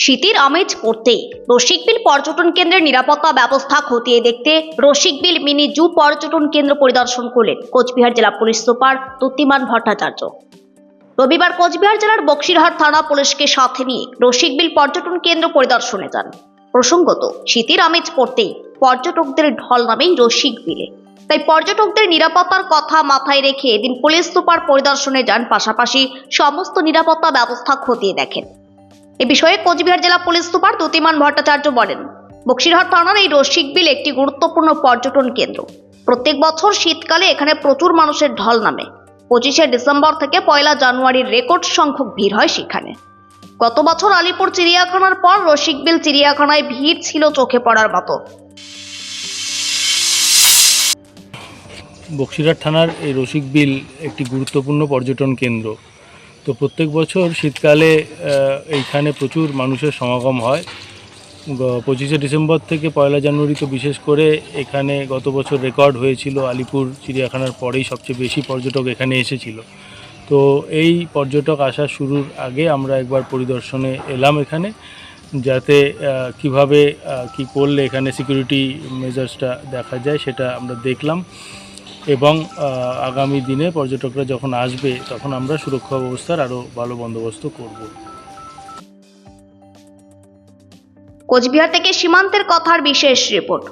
শীতের আমেজ পড়তেই রসিকবিল পর্যটন কেন্দ্রের নিরাপত্তা ব্যবস্থা খতিয়ে দেখতে রসিকবিল মিনি জু পর্যটন কেন্দ্র পরিদর্শন করলেন কোচবিহার জেলা পুলিশ সুপার দ্যুতিমান ভট্টাচার্য। রবিবার কোচবিহার জেলার বক্সিরহাট থানা পুলিশকে সাথে নিয়ে রসিকবিল পর্যটন কেন্দ্র পরিদর্শনে যান। প্রসঙ্গত, শীতের আমেজ পড়তেই পর্যটকদের ঢল নামেই রসিকবিলে, তাই পর্যটকদের নিরাপত্তার কথা মাথায় রেখে এদিন পুলিশ সুপার পরিদর্শনে যান, পাশাপাশি সমস্ত নিরাপত্তা ব্যবস্থা খতিয়ে দেখেন। এ বিষয়ে কোচবিহার জেলা পুলিশ সুপার দ্যুতিমান ভট্টাচার্য বলেন, বক্সিরহাট থানার এই রসিকবিল একটি গুরুত্বপূর্ণ পর্যটন কেন্দ্র। প্রত্যেক বছর শীতকালে এখানে প্রচুর মানুষের ঢল নামে। 25শে ডিসেম্বর থেকে 1 জানুয়ারির রেকর্ড সংখ্যক ভিড় হয় সেখানে। গত বছর আলিপুর চিড়িয়াখানার পর রসিকবিল চিড়িয়াখানায় ভিড় ছিল চোখে পড়ার মতো। বক্সিরহাট থানার এই রসিকবিল একটি গুরুত্বপূর্ণ পর্যটন কেন্দ্র। তো প্রত্যেক বছর শীতকালে এইখানে প্রচুর মানুষের সমাগম হয়। 25শে ডিসেম্বর থেকে 1 জানুয়ারি তো বিশেষ করে এখানে গত বছর রেকর্ড হয়েছিল। আলিপুর চিড়িয়াখানার পরেই সবচেয়ে বেশি পর্যটক এখানে এসেছিল। তো এই পর্যটক আসা শুরুর আগে আমরা একবার পরিদর্শনে এলাম এখানে, যাতে কিভাবে কি করলে এখানে সিকিউরিটি মেজার্সটা দেখা যায় সেটা আমরা দেখলাম, এবং আগামী দিনে পর্যটকরা যখন আসবে তখন আমরা সুরক্ষা ব্যবস্থার আরও ভালো বন্দোবস্ত করব। কোচবিহার থেকে সীমান্তের কথার বিশেষ রিপোর্ট।